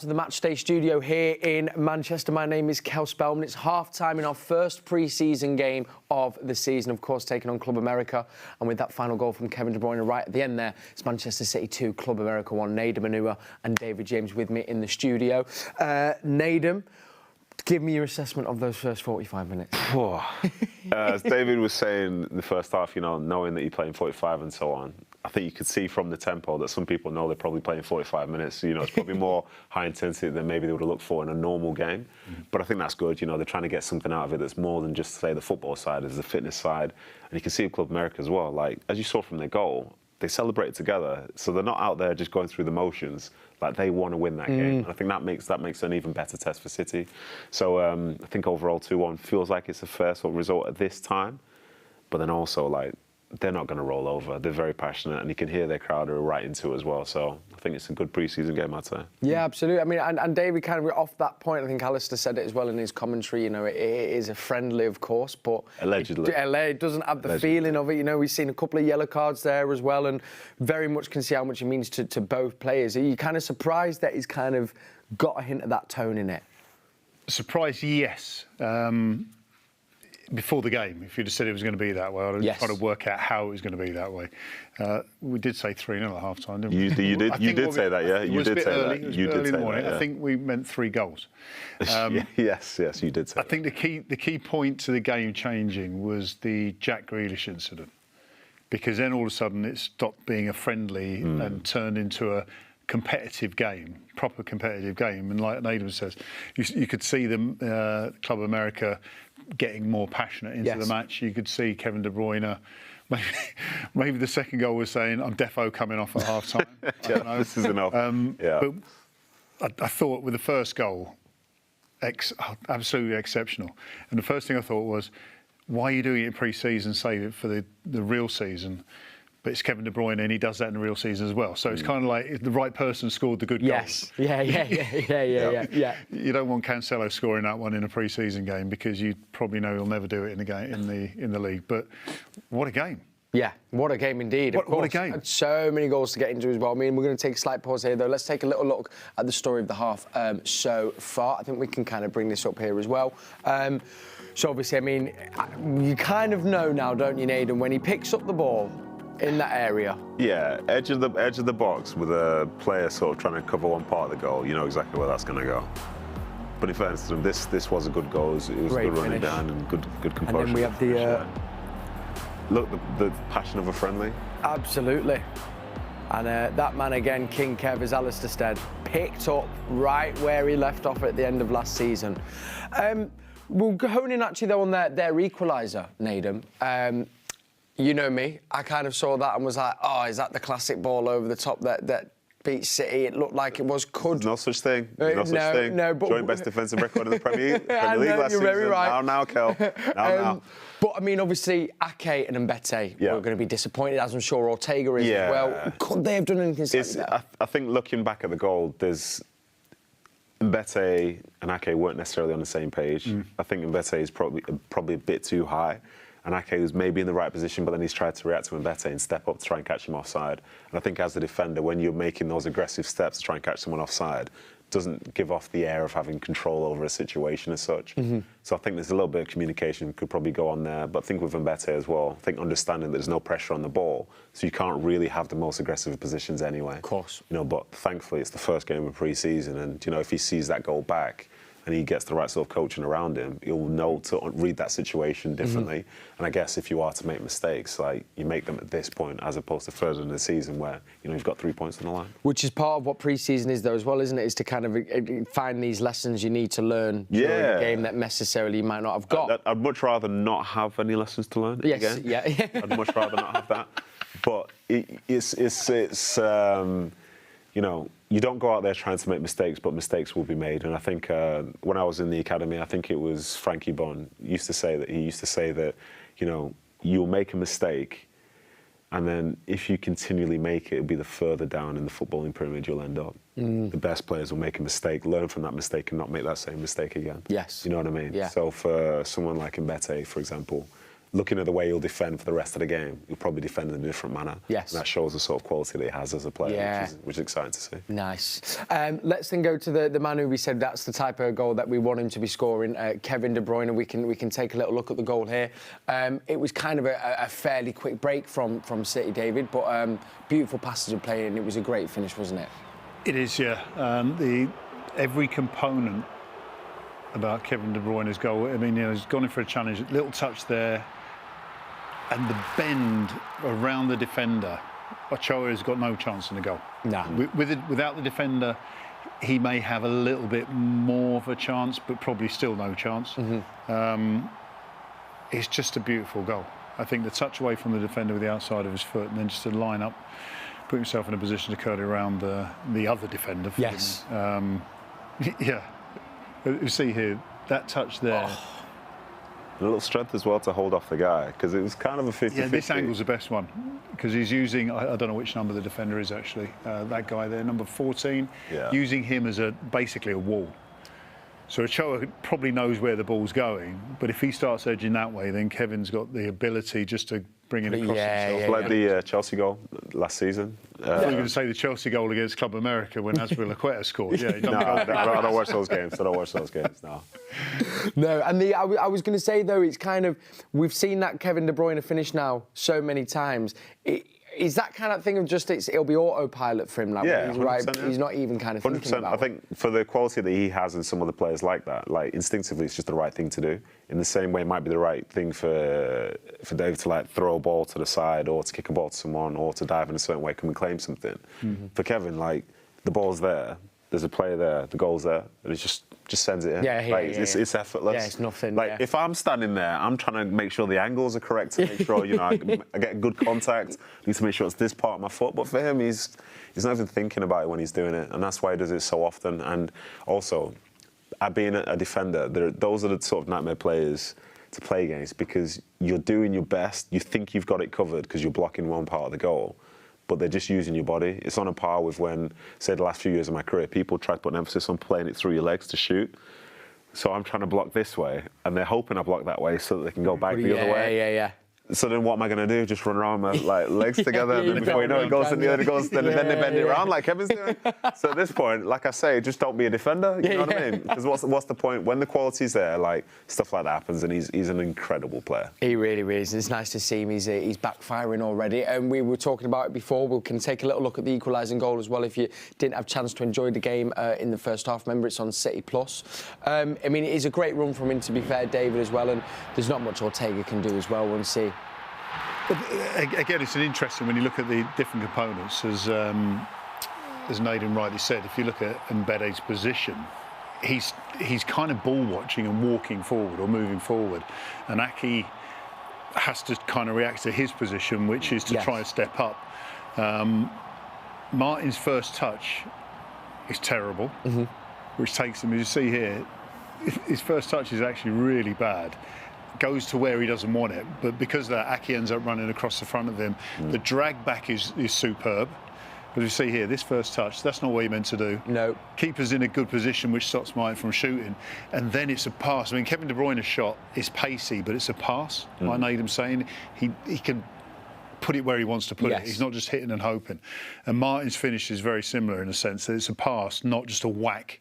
To the Matchday studio here in Manchester. My name is Cel Spellman. It's half-time in our first pre-season game of the season, of course, taking on Club America. And with that final goal from Kevin De Bruyne right at the end there, it's Manchester City 2, Club America 1. Nedum, Onuoha and David James with me in the studio. Nedum, give me your assessment of those first 45 minutes. As David was saying in the first half, you know, knowing that you're playing 45 and so on, I think you could see from the tempo that some people know they're probably playing 45 minutes. You know, it's probably more high intensity than maybe they would have looked for in a normal game. But I think that's good. You know, they're trying to get something out of it that's more than just, say, the football side, there's the fitness side. And you can see with Club America as well. Like, as you saw from their goal, they celebrate together. So they're not out there just going through the motions. Like, they want to win that game. And I think that makes an even better test for City. So I think overall 2-1 feels like it's a fair sort of result at this time. But then also, like, they're not going to roll over. They're very passionate, and you can hear their crowd are right into it as well. So I think it's a good pre-season game, I'd say. Yeah, absolutely. I mean, and David kind of off that point, I think Alistair said it as well in his commentary, you know, it is a friendly, of course, but allegedly. It doesn't have the feeling of it. You know, we've seen a couple of yellow cards there as well, and very much can see how much it means to both players. Are you kind of surprised that he's kind of got a hint of that tone in it? Surprised, yes. Before the game, if you'd have said it was going to be that way, I'd have tried to work out how it was going to be that way. We did say 3-0 at half-time, didn't we? You did say that, yeah. You did say that. It was early in the morning. I think we meant 3 goals. Yes, you did say I think the key point to the game changing was the Jack Grealish incident, because then all of a sudden it stopped being a friendly and turned into a competitive game, proper competitive game. And like Nedum says, you could see the Club America getting more passionate into the match. You could see Kevin De Bruyne. Maybe the second goal was saying, "I'm defo coming off at half time." This is enough. But I thought with the first goal, absolutely exceptional. And the first thing I thought was, why are you doing it in pre-season? Save it for the real season. But it's Kevin De Bruyne, and he does that in the real season as well. So it's kind of like if the right person scored the good goals. Yeah. You don't want Cancelo scoring that one in a pre-season game, because you probably know he'll never do it in the game in the league. But what a game! Yeah, what a game indeed. What a game! And so many goals to get into as well. I mean, we're going to take a slight pause here, though. Let's take a little look at the story of the half so far. I think we can kind of bring this up here as well. So obviously, I mean, you kind of know now, don't you, Nedum, when he picks up the ball in that area? Yeah, edge of the box with a player sort of trying to cover one part of the goal. You know exactly where that's going to go. But in fairness to them, this was a good goal. It was Great good running finish. down and good composure. And then we have the look, the passion of a friendly. Absolutely. And that man again, King Kev, as Alistair said, picked up right where he left off at the end of last season. We'll hone in actually though on their equaliser, Nedum. You know me, I kind of saw that and was like, oh, is that the classic ball over the top that beat City? It looked like it was. There's no such thing. No, but joint best defensive record in the Premier League last season. Very right. Now, Kel. Now. But, I mean, obviously, Ake and Mbete were going to be disappointed, as I'm sure Ortega is as well. Could they have done anything like that? I think looking back at the goal, there's Mbete and Ake weren't necessarily on the same page. I think Mbete is probably a bit too high. And Ake was maybe in the right position, but then he's tried to react to Mbete and step up to try and catch him offside. And I think as a defender, when you're making those aggressive steps to try and catch someone offside, doesn't give off the air of having control over a situation as such. So I think there's a little bit of communication could probably go on there. But I think with Mbete as well, I think understanding that there's no pressure on the ball, so you can't really have the most aggressive positions anyway. Of course. You know, but thankfully it's the first game of pre-season, and you know, if he sees that goal back and he gets the right sort of coaching around him, he'll know to read that situation differently. And I guess if you are to make mistakes, like, you make them at this point as opposed to further in the season where, you know, you've got 3 points on the line. Which is part of what pre-season is, though, as well, isn't it? Is to kind of find these lessons you need to learn during the game that necessarily you might not have got. I'd much rather not have any lessons to learn again. I'd much rather not have that. But it's you know, you don't go out there trying to make mistakes, but mistakes will be made. And I think when I was in the academy, I think it was Frankie Bon used to say that, you know, you'll make a mistake, and then if you continually make it, it'll be the further down in the footballing pyramid you'll end up. The best players will make a mistake, learn from that mistake, and not make that same mistake again. Yes. You know what I mean? Yeah. So for someone like Mbete, for example, looking at the way he'll defend for the rest of the game, he'll probably defend in a different manner. Yes. And that shows the sort of quality that he has as a player, Yeah. which is exciting to see. Nice. Let's then go to the man who we said that's the type of goal that we want him to be scoring, Kevin De Bruyne. We can take a little look at the goal here. It was kind of a fairly quick break from City, David, but beautiful passage of play, and it was a great finish, wasn't it? It is, yeah. Every component about Kevin De Bruyne's goal. I mean, he's gone in for a challenge, little touch there, and the bend around the defender. Ochoa has got no chance in the goal. No. Without the defender, he may have a little bit more of a chance, but probably still no chance. It's just a beautiful goal. I think the touch away from the defender with the outside of his foot, and then just to line up, put himself in a position to curl it around the other defender. Yes. Yeah. You see here, that touch there. Oh. A little strength as well to hold off the guy, because it was kind of a 50-50. Yeah, this angle's the best one, because he's using, I don't know which number the defender is actually, that guy there, number 14, using him as basically a wall. So Ochoa probably knows where the ball's going, but if he starts edging that way, then Kevin's got the ability just to bring it across himself. Like the Chelsea goal last season. I thought you were going to say the Chelsea goal against Club America when Azpilicueta scored. Yeah, I don't watch those games. I don't watch those games now. No, and I was going to say, though, it's kind of, we've seen that Kevin De Bruyne finish now so many times. Is that kind of thing of just it'll be autopilot for him? Like, Yeah, he's right. yeah. He's not even kind of thinking about I think for the quality that he has and some other players like that, like instinctively, it's just the right thing to do. In the same way, it might be the right thing for David to like throw a ball to the side or to kick a ball to someone or to dive in a certain way, come and claim something. For Kevin, like the ball's there, there's a player there, the goal's there, and it just sends it in. It's effortless. Yeah, it's nothing. Like if I'm standing there, I'm trying to make sure the angles are correct to make sure I get good contact. I need to make sure it's this part of my foot. But for him, he's not even thinking about it when he's doing it, and that's why he does it so often. And also, being a defender, those are the sort of nightmare players to play against, because you're doing your best. You think you've got it covered because you're blocking one part of the goal, but they're just using your body. It's on a par with when, say, the last few years of my career, people try to put an emphasis on playing it through your legs to shoot. So I'm trying to block this way, and they're hoping I block that way so that they can go back the other way. Yeah. So then what am I going to do? Just run around with my legs together, and then before you know it, goes in the other, then they bend it around like Kevin's doing. So at this point, like I say, just don't be a defender. You know what I mean? Because what's the point? When the quality's there, like stuff like that happens, and he's an incredible player. He really is. It's nice to see him. He's backfiring already. And we were talking about it before. We can take a little look at the equalising goal as well if you didn't have a chance to enjoy the game in the first half. Remember, it's on City Plus. I mean, it is a great run from him, to be fair, David, as well. And there's not much Ortega can do as well, once he... Again, it's an interesting when you look at the different components. As Nedum rightly said, if you look at Mbede's position, he's kind of ball watching and walking forward or moving forward, and Aki has to kind of react to his position, which is to try and step up. Martin's first touch is terrible, which takes him, as you see here, his first touch is actually really bad. Goes to where he doesn't want it, but because of that, Aki ends up running across the front of him. The drag back is superb. As you see here, this first touch, that's not what you're meant to do. No. Keeper's in a good position, which stops Martin from shooting, and then it's a pass. I mean, Kevin De Bruyne's shot is pacey, but it's a pass. Like Nedum saying, he can put it where he wants to put it. He's not just hitting and hoping. And Martin's finish is very similar in a sense that it's a pass, not just a whack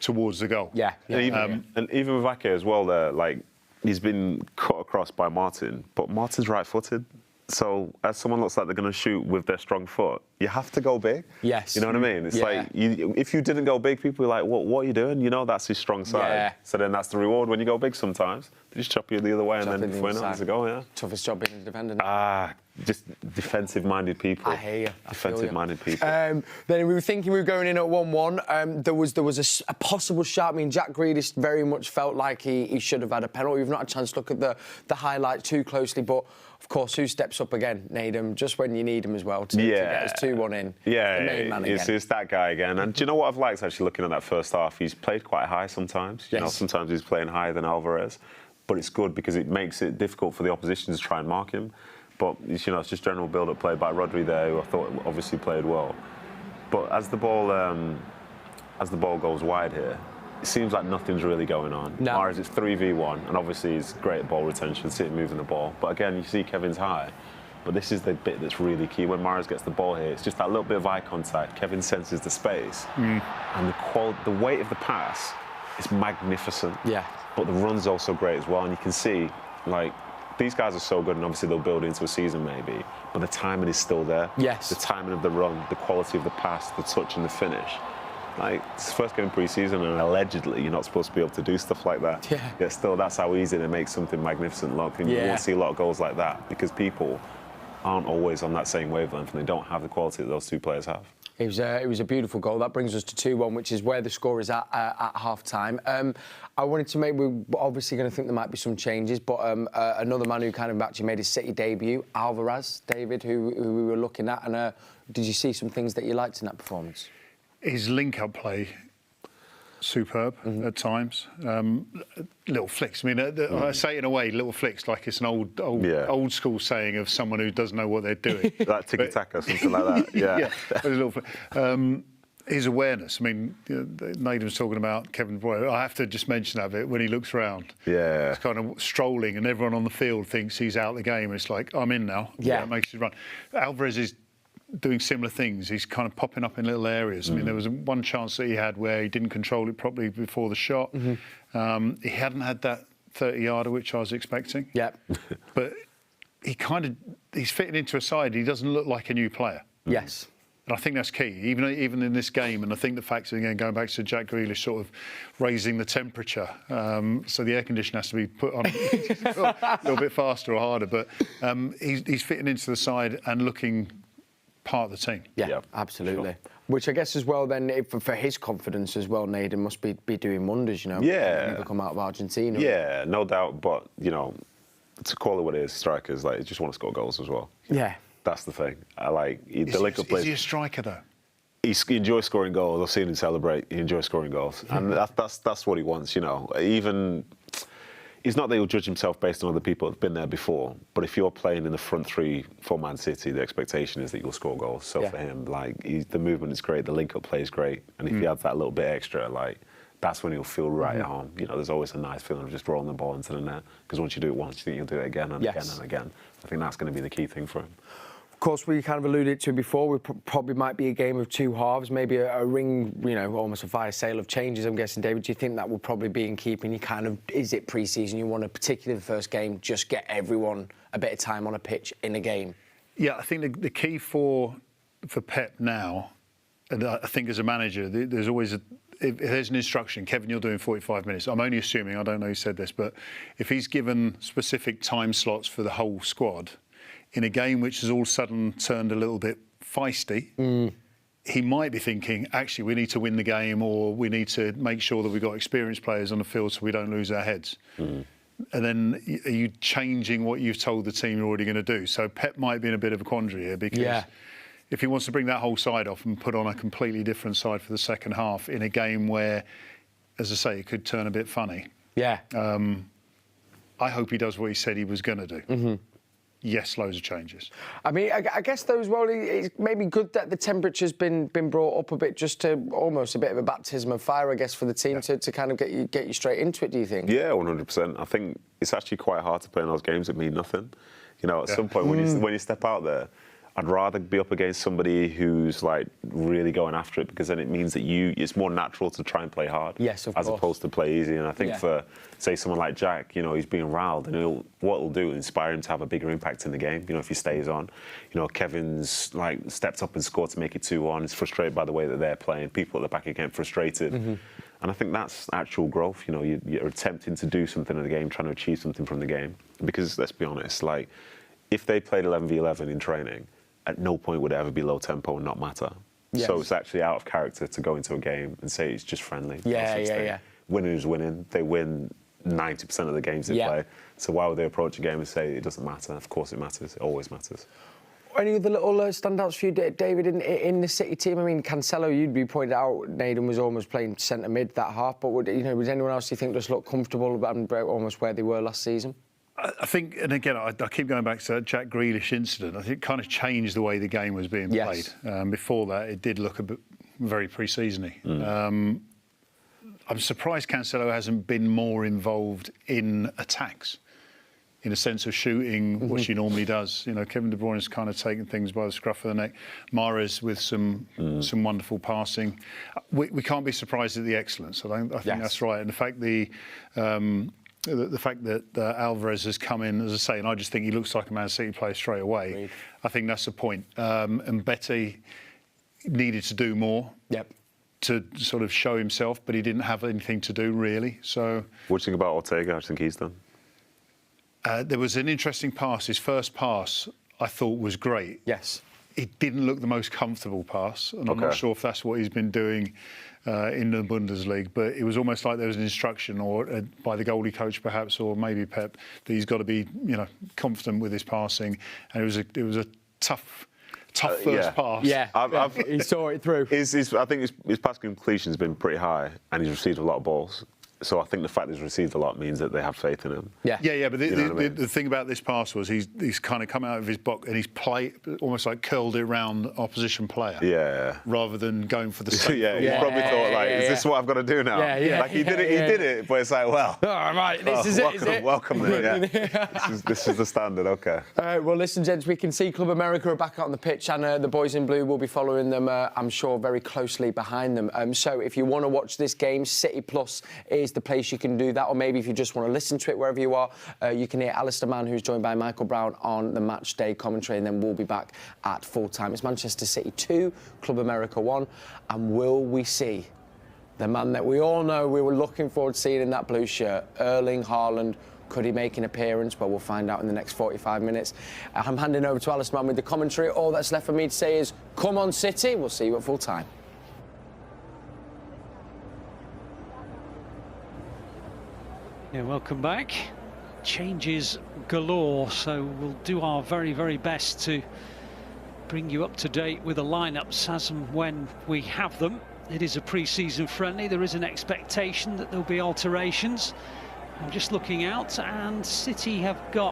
towards the goal. And even with Ake as well, there, like, he's been cut across by Martin, but Martin's right-footed. So as someone looks like they're going to shoot with their strong foot, you have to go big. Yes. You know what I mean? It's like, if you didn't go big, people are like, what are you doing? You know that's his strong side. Yeah. So then that's the reward when you go big sometimes. They just chop you the other way, and then before you know it's a goal, Toughest job being a defender. Just defensive-minded people. I hear you. Defensive-minded people. Then we were thinking we were going in at 1-1. There was a possible shot. I mean, Jack Grealish very much felt like he should have had a penalty. We've not had a chance to look at the highlights too closely, but of course, who steps up again? Nedum, just when you need him as well to get us 2-1 in. Yeah, the main man again. It's that guy again. And do you know what I've liked actually looking at that first half? He's played quite high sometimes. You know, sometimes he's playing higher than Alvarez, but it's good because it makes it difficult for the opposition to try and mark him. But it's just general build-up play by Rodri there, who I thought obviously played well. But as the ball goes wide here, it seems like nothing's really going on. No. Mahrez, it's 3v1, and obviously he's great at ball retention, sitting moving the ball. But again, you see Kevin's high. But this is the bit that's really key. When Mahrez gets the ball here, it's just that little bit of eye contact. Kevin senses the space. And the weight of the pass is magnificent. Yeah. But the run's also great as well. And you can see, like, these guys are so good, and obviously they'll build into a season maybe, but the timing is still there. Yes. The timing of the run, the quality of the pass, the touch and the finish. Like, it's the first game of pre-season, and allegedly you're not supposed to be able to do stuff like that. Yeah. Yet still, that's how easy to make something magnificent look. And you won't see a lot of goals like that because people aren't always on that same wavelength, and they don't have the quality that those two players have. It was a beautiful goal. That brings us to 2-1, which is where the score is at half-time. I wanted to make... We're obviously going to think there might be some changes, but another man who kind of actually made his City debut, Alvarez, David, who we were looking at. And did you see some things that you liked in that performance? His link-up play, superb at times. Little flicks. I mean, I say it in a way, little flicks, like it's an old school saying of someone who doesn't know what they're doing. Like tiki-taka, something like that. Yeah. But a little flick. His awareness. I mean, Nedum's talking about Kevin Bruyne. I have to just mention that bit when he looks around. Yeah. He's kind of strolling, and everyone on the field thinks he's out of the game. It's like, I'm in now. Yeah. It makes you run. Alvarez is doing similar things. He's kind of popping up in little areas. I mean, there was one chance that he had where he didn't control it properly before the shot. He hadn't had that 30-yarder, which I was expecting. Yeah. But he's fitting into a side. He doesn't look like a new player. Yes. And I think that's key, even in this game. And I think the fact, again, going back to Jack Grealish, sort of raising the temperature. So the air conditioner has to be put on a little bit faster or harder. But he's fitting into the side and looking part of the team. Yeah, Yep, absolutely. sure. Which I guess as well then, for his confidence as well, Nedum must be doing wonders, you know. Yeah. People come out of Argentina. Yeah, no doubt. But, you know, to call it what it is, strikers, like, just want to score goals as well. Yeah. That's the thing. Is he a striker, though? He enjoys scoring goals. I've seen him celebrate. He enjoys scoring goals. And that's what he wants, you know. Even... It's not that he'll judge himself based on other people that have been there before, but if you're playing in the front three for Man City, the expectation is that you'll score goals. So for him, like, the movement is great, the link-up play is great, and if he adds that little bit extra, like, that's when he'll feel right at home. You know, there's always a nice feeling of just rolling the ball into the net, because once you do it once, you think you'll do it again and again and again. I think that's going to be the key thing for him. Of course, we kind of alluded to before, we probably might be a game of two halves, maybe a ring, you know, almost a fire sale of changes, I'm guessing. David, do you think that will probably be in keeping? You kind of, is it pre-season? You want to, particularly the first game, just get everyone a bit of time on a pitch in a game? Yeah, I think the key for Pep now, and I think as a manager, there's always if there's an instruction, Kevin, you're doing 45 minutes. I'm only assuming, I don't know who said this, but if he's given specific time slots for the whole squad, in a game which has all of a sudden turned a little bit feisty, he might be thinking, actually, we need to win the game, or we need to make sure that we've got experienced players on the field so we don't lose our heads. And then are you changing what you've told the team you're already going to do? So Pep might be in a bit of a quandary here, because if he wants to bring that whole side off and put on a completely different side for the second half in a game where, as I say, it could turn a bit funny. Yeah. I hope he does what he said he was going to do. Yes, loads of changes. I mean, I guess though as well, it's maybe good that the temperature's been brought up a bit, just to almost a bit of a baptism of fire, I guess, for the team to kind of get you straight into it. Do you think? Yeah, 100%. I think it's actually quite hard to play in those games that mean nothing. You know, at some point when you step out there, I'd rather be up against somebody who's like really going after it, because then it means that it's more natural to try and play hard. Yes, of course. As opposed to play easy. And I think for, say, someone like Jack, you know, he's being riled, and what it'll do is inspire him to have a bigger impact in the game, you know, if he stays on. You know, Kevin's like stepped up and scored to make it 2-1. He's frustrated by the way that they're playing. People at the back again frustrated. And I think that's actual growth. You know, you're attempting to do something in the game, trying to achieve something from the game. Because let's be honest, like, if they played 11v11 in training, at no point would it ever be low tempo and not matter. Yes. So it's actually out of character to go into a game and say it's just friendly. Yeah. Winning is winning. They win 90% of the games they play. So why would they approach a game and say it doesn't matter? Of course it matters. It always matters. Any other little standouts for you, David, in the City team? I mean, Cancelo, you pointed out, Nedum was almost playing centre mid that half, but would anyone else you think just look comfortable and almost where they were last season? I think, and again, I keep going back to that Jack Grealish incident. I think it kind of changed the way the game was being played. Before that, it did look a bit very pre-seasony. I'm surprised Cancelo hasn't been more involved in attacks, in a sense of shooting what she normally does. You know, Kevin De Bruyne has kind of taken things by the scruff of the neck. Mahrez with some wonderful passing. We can't be surprised at the excellence. I think that's right. And the fact the fact that Alvarez has come in, as I say, and I just think he looks like a Man City player straight away. Agreed. I think that's the point. And Betty needed to do more. Yep. To sort of show himself, but he didn't have anything to do really. So, what do you think about Ortega? How do you think he's done? There was an interesting pass. His first pass, I thought, was great. Yes. It didn't look the most comfortable pass, and I'm not sure if that's what he's been doing in the Bundesliga. But it was almost like there was an instruction, or by the goalie coach perhaps, or maybe Pep, that he's got to be, confident with his passing. And it was a tough first pass. Yeah, he saw it through. I think his pass completion has been pretty high, and he's received a lot of balls. So I think the fact that he's received a lot means that they have faith in him. Yeah. But the thing about this pass was he's kind of come out of his box and he's played almost like curled it around the opposition player. Yeah. Rather than going for the safe. He probably thought is this what I've got to do now? Like he did it, but it's like, well. All right, this is it. Welcome then. Yeah. this is the standard. Okay. All right. Well, listen, gents, we can see Club America are back out on the pitch, and the boys in blue will be following them, I'm sure, very closely behind them. So if you want to watch this game, City Plus is the place you can do that, or maybe if you just want to listen to it wherever you are, you can hear Alistair Mann, who's joined by Michael Brown on the match day commentary, and then we'll be back at full time. It's Manchester City 2, Club America 1, and will we see the man that we all know we were looking forward to seeing in that blue shirt, Erling Haaland? Could he make an appearance? Well, we'll find out in the next 45 minutes. I'm handing over to Alistair Mann with the commentary. All that's left for me to say is, come on, City. We'll see you at full time. Yeah, welcome back. Changes galore, so we'll do our very, very best to bring you up to date with the lineups as and when we have them. It is a pre-season friendly. There is an expectation that there'll be alterations. I'm just looking out, and City have got